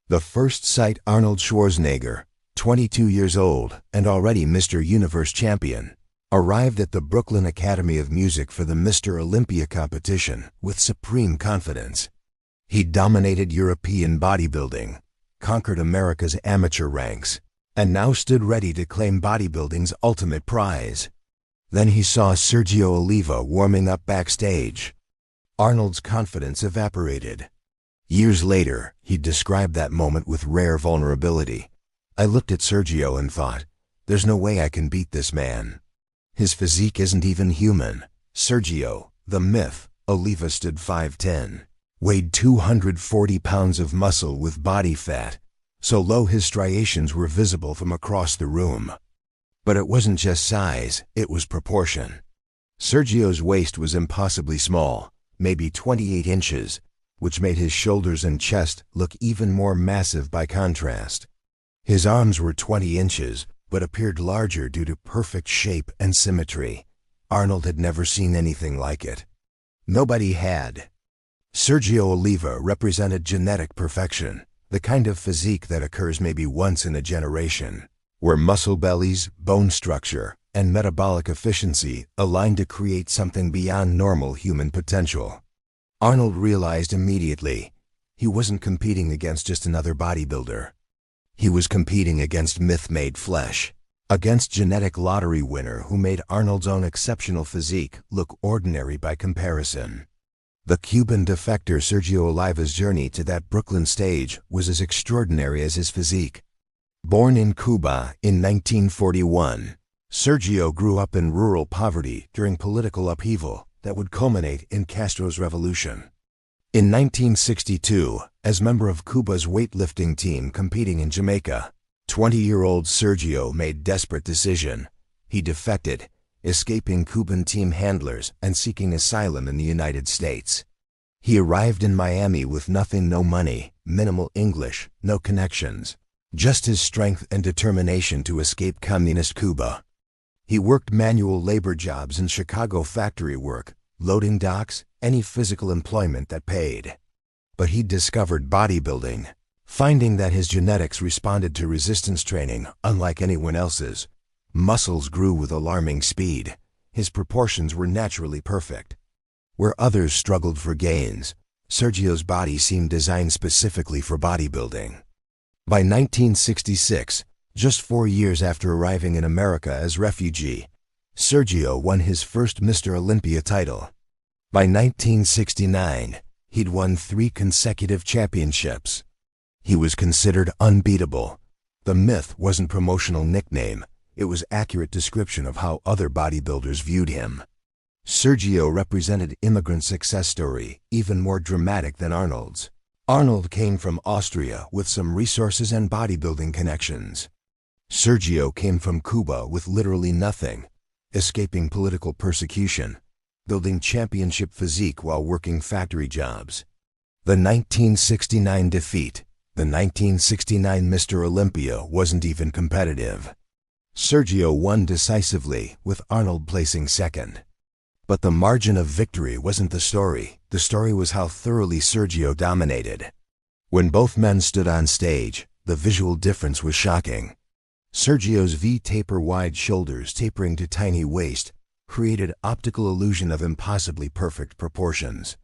The first sight Arnold Schwarzenegger, 22 years old and already Mr. Universe champion, arrived at the Brooklyn Academy of Music for the Mr. Olympia competition with supreme confidence. He dominated European bodybuilding, conquered America's amateur ranks, and now stood ready to claim bodybuilding's ultimate prize. Then he saw Sergio Oliva warming up backstage. Arnold's confidence evaporated. Years later, he described that moment with rare vulnerability. I looked at Sergio and thought, there's no way I can beat this man. His physique isn't even human. Sergio, the myth, Oliva stood 5'10", weighed 240 pounds of muscle with body fat, so low his striations were visible from across the room. But it wasn't just size, it was proportion. Sergio's waist was impossibly small, maybe 28 inches, which made his shoulders and chest look even more massive by contrast. His arms were 20 inches, but appeared larger due to perfect shape and symmetry. Arnold had never seen anything like it. Nobody had. Sergio Oliva represented genetic perfection, the kind of physique that occurs maybe once in a generation, where muscle bellies, bone structure, and metabolic efficiency align to create something beyond normal human potential. Arnold realized immediately he wasn't competing against just another bodybuilder. He was competing against myth-made flesh, against genetic lottery winner who made Arnold's own exceptional physique look ordinary by comparison. The Cuban defector Sergio Oliva's journey to that Brooklyn stage was as extraordinary as his physique. Born in Cuba in 1941, Sergio grew up in rural poverty during political upheaval that would culminate in Castro's revolution. In 1962, as member of Cuba's weightlifting team competing in Jamaica, 20-year-old Sergio made desperate decision. He defected, escaping Cuban team handlers and seeking asylum in the United States. He arrived in Miami with nothing, no money, minimal English, no connections, just his strength and determination to escape communist Cuba. He worked manual labor jobs in Chicago factory work, loading docks, any physical employment that paid. But he discovered bodybuilding, finding that his genetics responded to resistance training unlike anyone else's. Muscles grew with alarming speed. His proportions were naturally perfect. Where others struggled for gains, Sergio's body seemed designed specifically for bodybuilding. By 1966, just 4 years after arriving in America as refugee, Sergio won his first Mr. Olympia title. By 1969, he'd won 3 consecutive championships. He was considered unbeatable. The myth wasn't promotional nickname, it was accurate description of how other bodybuilders viewed him. Sergio represented immigrant success story, even more dramatic than Arnold's. Arnold came from Austria with some resources and bodybuilding connections. Sergio came from Cuba with literally nothing, escaping political persecution, building championship physique while working factory jobs. The 1969 defeat, the 1969 Mr. Olympia, wasn't even competitive. Sergio won decisively, with Arnold placing second. But the margin of victory wasn't the story was how thoroughly Sergio dominated. When both men stood on stage, the visual difference was shocking. Sergio's V-taper wide shoulders tapering to tiny waist created optical illusion of impossibly perfect proportions.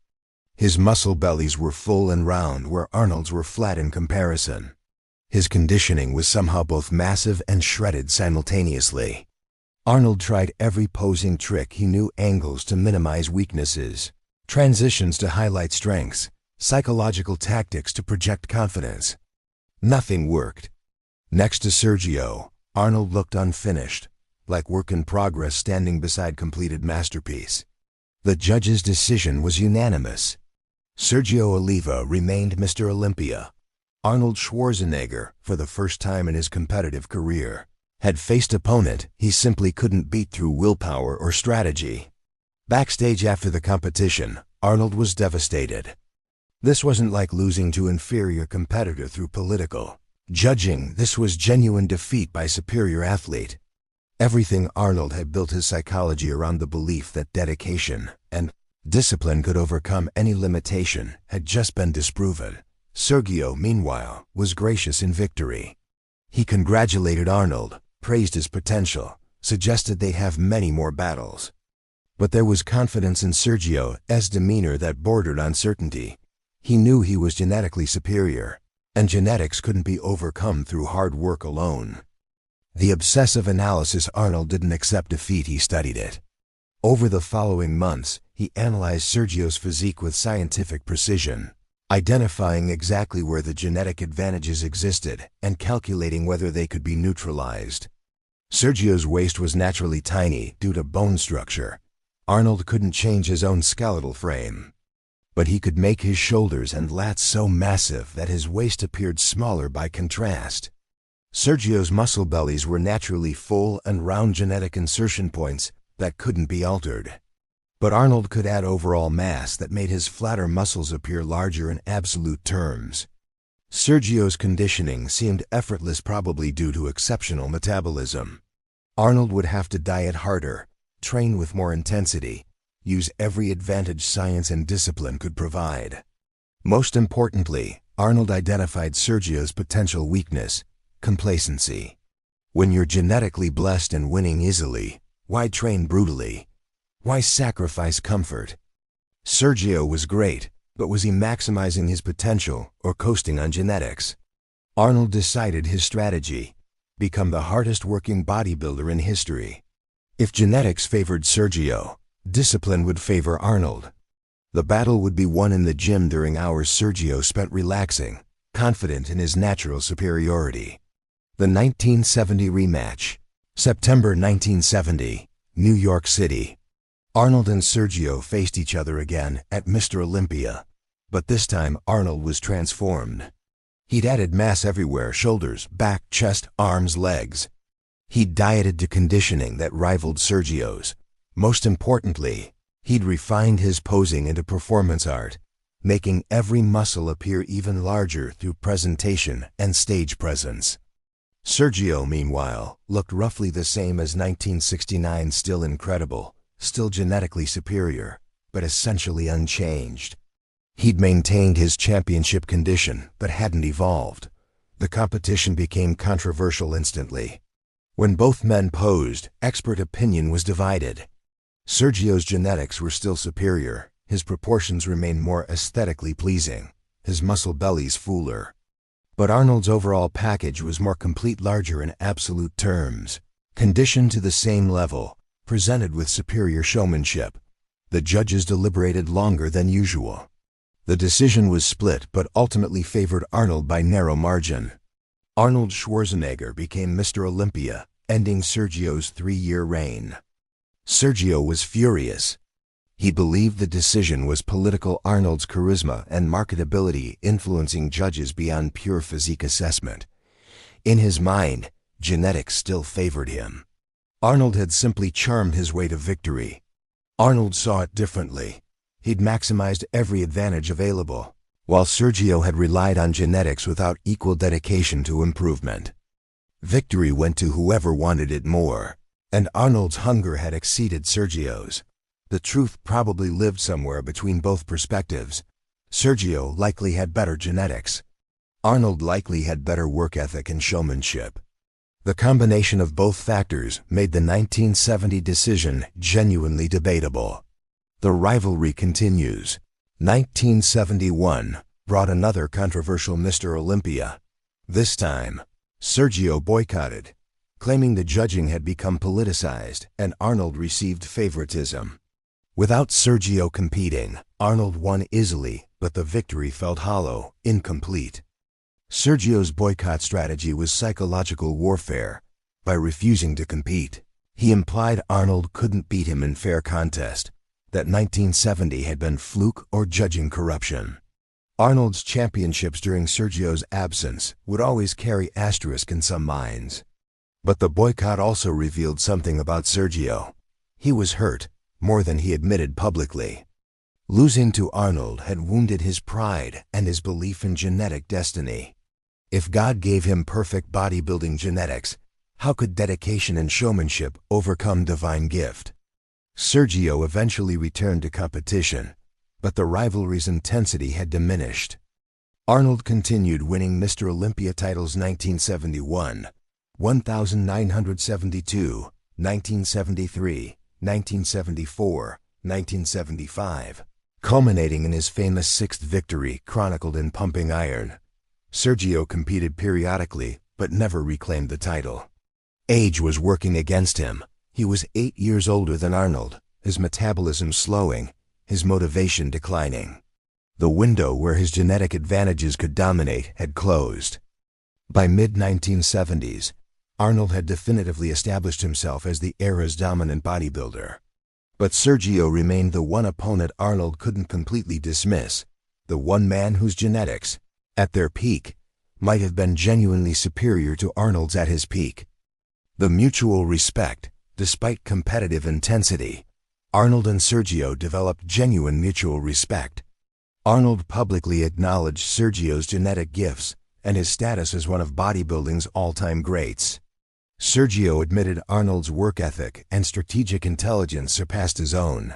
His muscle bellies were full and round where Arnold's were flat in comparison. His conditioning was somehow both massive and shredded simultaneously. Arnold tried every posing trick he knew, angles to minimize weaknesses, transitions to highlight strengths, psychological tactics to project confidence. Nothing worked. Next to Sergio, Arnold looked unfinished, like work in progress standing beside completed masterpiece. The judge's decision was unanimous. Sergio Oliva remained Mr. Olympia. Arnold Schwarzenegger, for the first time in his competitive career, had faced opponent he simply couldn't beat through willpower or strategy. Backstage after the competition, Arnold was devastated. This wasn't like losing to inferior competitor through political judging. This was genuine defeat by superior athlete. Everything Arnold had built his psychology around the belief that dedication and discipline could overcome any limitation had just been disproven. Sergio, meanwhile, was gracious in victory. He congratulated Arnold, praised his potential, suggested they have many more battles. But there was confidence in Sergio's demeanor that bordered on certainty. He knew he was genetically superior, and genetics couldn't be overcome through hard work alone. The obsessive analysis Arnold didn't accept defeat, he studied it. Over the following months, he analyzed Sergio's physique with scientific precision, identifying exactly where the genetic advantages existed and calculating whether they could be neutralized. Sergio's waist was naturally tiny due to bone structure. Arnold couldn't change his own skeletal frame, but he could make his shoulders and lats so massive that his waist appeared smaller by contrast. Sergio's muscle bellies were naturally full and round, genetic insertion points that couldn't be altered. But Arnold could add overall mass that made his flatter muscles appear larger in absolute terms. Sergio's conditioning seemed effortless, probably due to exceptional metabolism. Arnold would have to diet harder, train with more intensity, use every advantage science and discipline could provide. Most importantly, Arnold identified Sergio's potential weakness: complacency. When you're genetically blessed and winning easily, why train brutally? Why sacrifice comfort? Sergio was great, but was he maximizing his potential or coasting on genetics? Arnold decided his strategy: become the hardest working bodybuilder in history. If genetics favored Sergio, discipline would favor Arnold. The battle would be won in the gym during hours Sergio spent relaxing, confident in his natural superiority. The 1970 rematch. September 1970, New York City. Arnold and Sergio faced each other again at Mr. Olympia, but this time Arnold was transformed. He'd added mass everywhere: shoulders, back, chest, arms, legs. He'd dieted to conditioning that rivaled Sergio's. Most importantly, he'd refined his posing into performance art, making every muscle appear even larger through presentation and stage presence. Sergio, meanwhile, looked roughly the same as 1969, still incredible, still genetically superior, but essentially unchanged. He'd maintained his championship condition, but hadn't evolved. The competition became controversial instantly. When both men posed, expert opinion was divided. Sergio's genetics were still superior, his proportions remained more aesthetically pleasing, his muscle bellies fuller. But Arnold's overall package was more complete, larger in absolute terms, conditioned to the same level, presented with superior showmanship. The judges deliberated longer than usual. The decision was split but ultimately favored Arnold by narrow margin. Arnold Schwarzenegger became Mr. Olympia, ending Sergio's 3-year reign. Sergio was furious. He believed the decision was political, Arnold's charisma and marketability influencing judges beyond pure physique assessment. In his mind, genetics still favored him. Arnold had simply charmed his way to victory. Arnold saw it differently. He'd maximized every advantage available, while Sergio had relied on genetics without equal dedication to improvement. Victory went to whoever wanted it more, and Arnold's hunger had exceeded Sergio's. The truth probably lived somewhere between both perspectives. Sergio likely had better genetics. Arnold likely had better work ethic and showmanship. The combination of both factors made the 1970 decision genuinely debatable. The rivalry continues. 1971 brought another controversial Mr. Olympia. This time, Sergio boycotted, claiming the judging had become politicized and Arnold received favoritism. Without Sergio competing, Arnold won easily, but the victory felt hollow, incomplete. Sergio's boycott strategy was psychological warfare. By refusing to compete, he implied Arnold couldn't beat him in fair contest, that 1970 had been fluke or judging corruption. Arnold's championships during Sergio's absence would always carry asterisk in some minds. But the boycott also revealed something about Sergio. He was hurt, more than he admitted publicly. Losing to Arnold had wounded his pride and his belief in genetic destiny. If God gave him perfect bodybuilding genetics, how could dedication and showmanship overcome divine gift? Sergio eventually returned to competition, but the rivalry's intensity had diminished. Arnold continued winning Mr. Olympia titles 1971, 1972, 1973, 1974, 1975, culminating in his famous sixth victory chronicled in Pumping Iron. Sergio competed periodically, but never reclaimed the title. Age was working against him. He was 8 years older than Arnold, his metabolism slowing, his motivation declining. The window where his genetic advantages could dominate had closed. By mid-1970s, Arnold had definitively established himself as the era's dominant bodybuilder. But Sergio remained the one opponent Arnold couldn't completely dismiss, the one man whose genetics, at their peak, might have been genuinely superior to Arnold's at his peak. The mutual respect, despite competitive intensity, Arnold and Sergio developed genuine mutual respect. Arnold publicly acknowledged Sergio's genetic gifts and his status as one of bodybuilding's all-time greats. Sergio admitted Arnold's work ethic and strategic intelligence surpassed his own.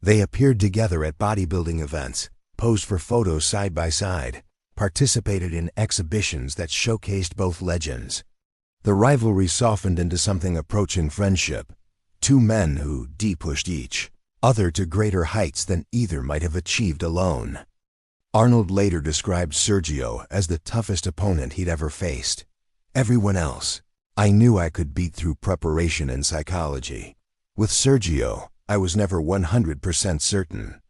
They appeared together at bodybuilding events, posed for photos side by side, participated in exhibitions that showcased both legends. The rivalry softened into something approaching friendship. Two men who pushed each other to greater heights than either might have achieved alone. Arnold later described Sergio as the toughest opponent he'd ever faced. Everyone else, I knew I could beat through preparation and psychology. With Sergio, I was never 100% certain.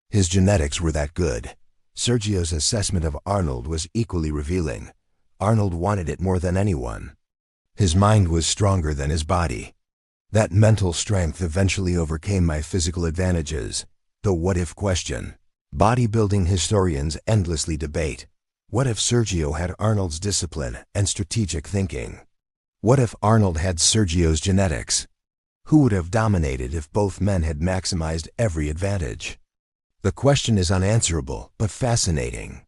His genetics were that good. Sergio's assessment of Arnold was equally revealing. Arnold wanted it more than anyone. His mind was stronger than his body. That mental strength eventually overcame my physical advantages. The what-if question. Bodybuilding historians endlessly debate. What if Sergio had Arnold's discipline and strategic thinking? What if Arnold had Sergio's genetics? Who would have dominated if both men had maximized every advantage? The question is unanswerable, but fascinating.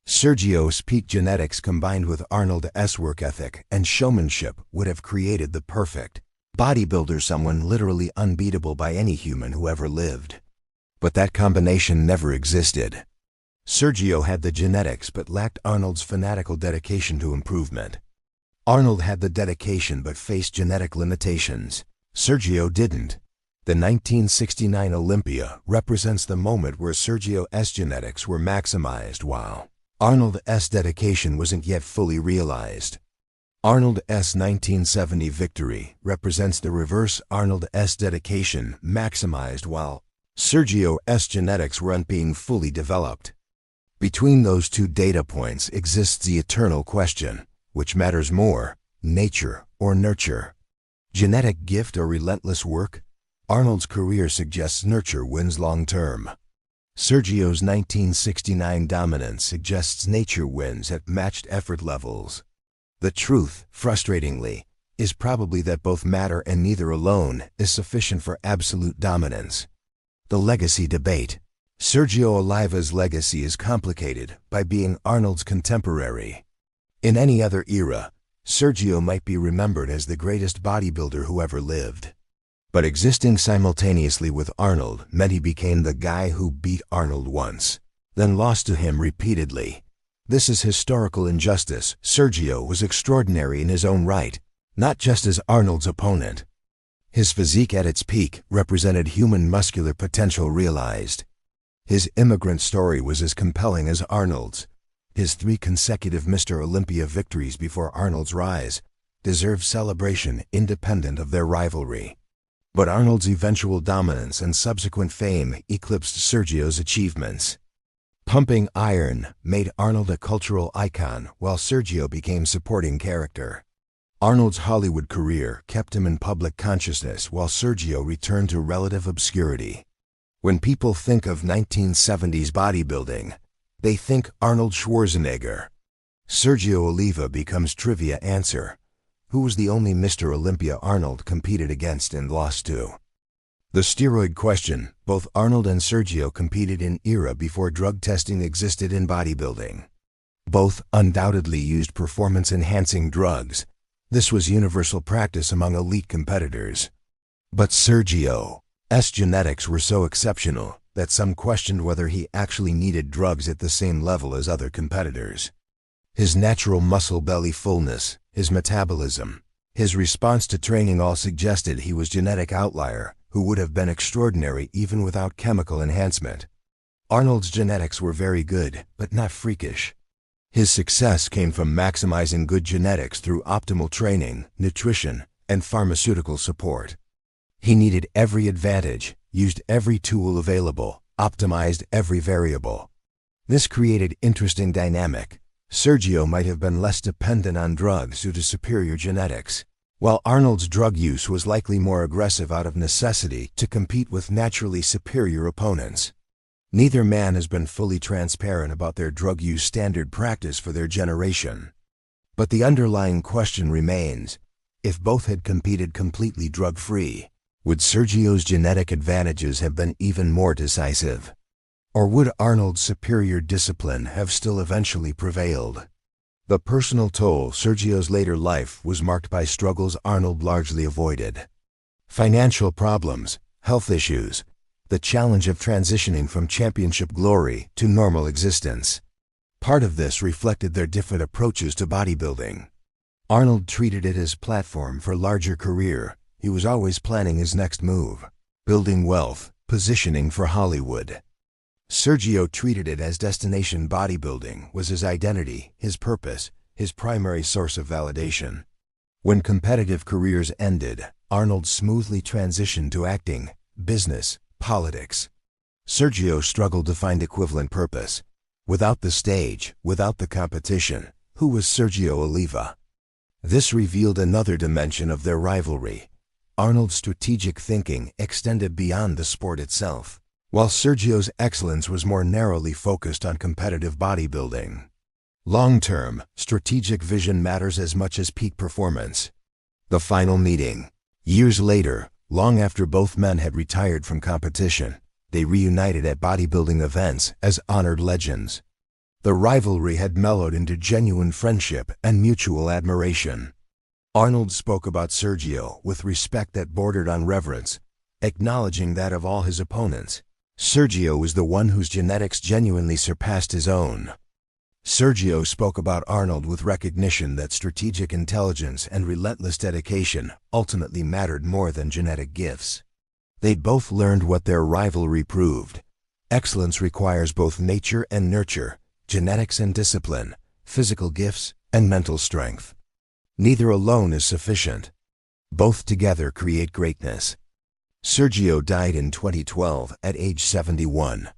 Sergio's peak genetics combined with Arnold's work ethic and showmanship would have created the perfect bodybuilder, someone literally unbeatable by any human who ever lived. But that combination never existed. Sergio had the genetics but lacked Arnold's fanatical dedication to improvement. Arnold had the dedication but faced genetic limitations. Sergio didn't. The 1969 Olympia represents the moment where Sergio's genetics were maximized while Arnold's dedication wasn't yet fully realized. Arnold's 1970 victory represents the reverse. Arnold's dedication maximized while Sergio's genetics weren't being fully developed. Between those two data points exists the eternal question, which matters more, nature or nurture? Genetic gift or relentless work? Arnold's career suggests nurture wins long-term. Sergio's 1969 dominance suggests nature wins at matched effort levels. The truth, frustratingly, is probably that both matter and neither alone is sufficient for absolute dominance. The legacy debate. Sergio Oliva's legacy is complicated by being Arnold's contemporary. In any other era, Sergio might be remembered as the greatest bodybuilder who ever lived. But existing simultaneously with Arnold meant he became the guy who beat Arnold once, then lost to him repeatedly. This is historical injustice. Sergio was extraordinary in his own right, not just as Arnold's opponent. His physique at its peak represented human muscular potential realized. His immigrant story was as compelling as Arnold's. His 3 consecutive Mr. Olympia victories before Arnold's rise deserve celebration independent of their rivalry. But Arnold's eventual dominance and subsequent fame eclipsed Sergio's achievements. Pumping Iron made Arnold a cultural icon while Sergio became supporting character. Arnold's Hollywood career kept him in public consciousness while Sergio returned to relative obscurity. When people think of 1970s bodybuilding, they think Arnold Schwarzenegger. Sergio Oliva becomes trivia answer. Who was the only Mr. Olympia Arnold competed against and lost to? The steroid question. Both Arnold and Sergio competed in era before drug testing existed in bodybuilding. Both undoubtedly used performance-enhancing drugs. This was universal practice among elite competitors. But Sergio's genetics were so exceptional, that some questioned whether he actually needed drugs at the same level as other competitors. His natural muscle belly fullness, his metabolism, his response to training all suggested he was a genetic outlier who would have been extraordinary even without chemical enhancement. Arnold's genetics were very good, but not freakish. His success came from maximizing good genetics through optimal training, nutrition, and pharmaceutical support. He needed every advantage, used every tool available, optimized every variable. This created interesting dynamic. Sergio might have been less dependent on drugs due to superior genetics, while Arnold's drug use was likely more aggressive out of necessity to compete with naturally superior opponents. Neither man has been fully transparent about their drug use standard practice for their generation. But the underlying question remains, if both had competed completely drug-free, would Sergio's genetic advantages have been even more decisive? Or would Arnold's superior discipline have still eventually prevailed? The personal toll Sergio's later life was marked by struggles Arnold largely avoided. Financial problems, health issues, the challenge of transitioning from championship glory to normal existence. Part of this reflected their different approaches to bodybuilding. Arnold treated it as platform for larger career. He was always planning his next move, building wealth, positioning for Hollywood. Sergio treated it as destination. Bodybuilding was his identity, his purpose, his primary source of validation. When competitive careers ended, Arnold smoothly transitioned to acting, business, politics. Sergio struggled to find equivalent purpose. Without the stage, without the competition, who was Sergio Oliva? This revealed another dimension of their rivalry. Arnold's strategic thinking extended beyond the sport itself, while Sergio's excellence was more narrowly focused on competitive bodybuilding. Long-term, strategic vision matters as much as peak performance. The final meeting. Years later, long after both men had retired from competition, they reunited at bodybuilding events as honored legends. The rivalry had mellowed into genuine friendship and mutual admiration. Arnold spoke about Sergio with respect that bordered on reverence, acknowledging that of all his opponents, Sergio was the one whose genetics genuinely surpassed his own. Sergio spoke about Arnold with recognition that strategic intelligence and relentless dedication ultimately mattered more than genetic gifts. They'd both learned what their rivalry proved. Excellence requires both nature and nurture, genetics and discipline, physical gifts and mental strength. Neither alone is sufficient. Both together create greatness. Sergio died in 2012 at age 71.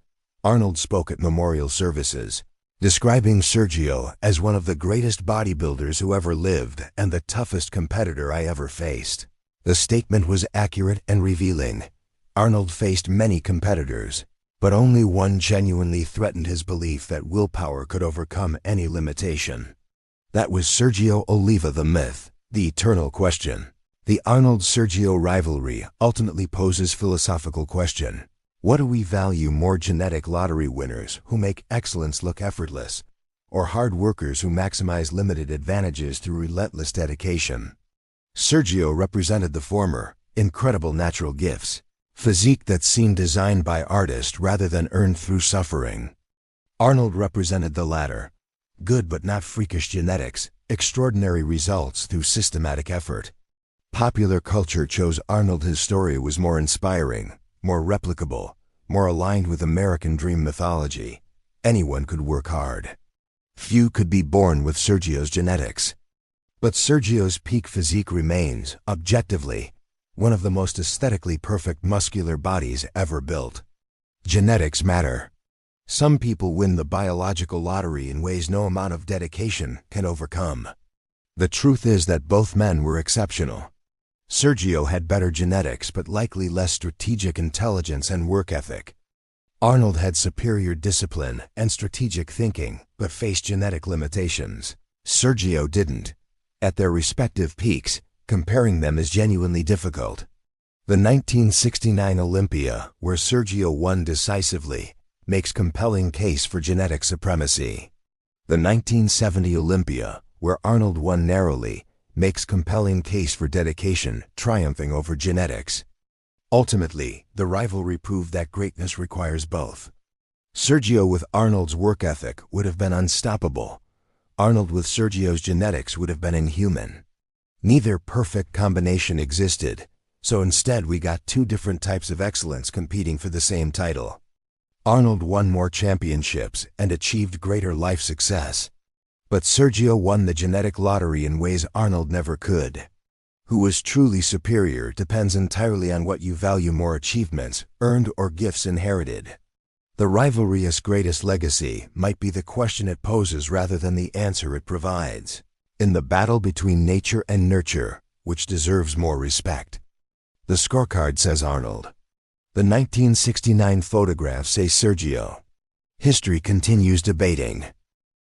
Arnold spoke at memorial services, describing Sergio as one of the greatest bodybuilders who ever lived and the toughest competitor I ever faced. The statement was accurate and revealing. Arnold faced many competitors, but only one genuinely threatened his belief that willpower could overcome any limitation. That was Sergio Oliva, the myth, the eternal question. The Arnold-Sergio rivalry ultimately poses philosophical question. What do we value more, genetic lottery winners who make excellence look effortless, or hard workers who maximize limited advantages through relentless dedication? Sergio represented the former, incredible natural gifts, physique that seemed designed by artists rather than earned through suffering. Arnold represented the latter, good but not freakish genetics, extraordinary results through systematic effort. Popular culture chose Arnold. His story was more inspiring, more replicable, more aligned with American dream mythology. Anyone could work hard. Few could be born with Sergio's genetics. But Sergio's peak physique remains, objectively, one of the most aesthetically perfect muscular bodies ever built. Genetics matter. Some people win the biological lottery in ways no amount of dedication can overcome. The truth is that both men were exceptional. Sergio had better genetics but likely less strategic intelligence and work ethic. Arnold had superior discipline and strategic thinking but faced genetic limitations. Sergio didn't. At their respective peaks, comparing them is genuinely difficult. The 1969 Olympia, where Sergio won decisively, makes compelling case for genetic supremacy. The 1970 Olympia, where Arnold won narrowly, makes compelling case for dedication triumphing over genetics. Ultimately, the rivalry proved that greatness requires both. Sergio with Arnold's work ethic would have been unstoppable. Arnold with Sergio's genetics would have been inhuman. Neither perfect combination existed, so instead we got two different types of excellence competing for the same title. Arnold won more championships and achieved greater life success. But Sergio won the genetic lottery in ways Arnold never could. Who was truly superior depends entirely on what you value more: achievements earned or gifts inherited. The rivalry's greatest legacy might be the question it poses rather than the answer it provides. In the battle between nature and nurture, which deserves more respect? The scorecard says Arnold. The 1969 photographs say Sergio. History continues debating.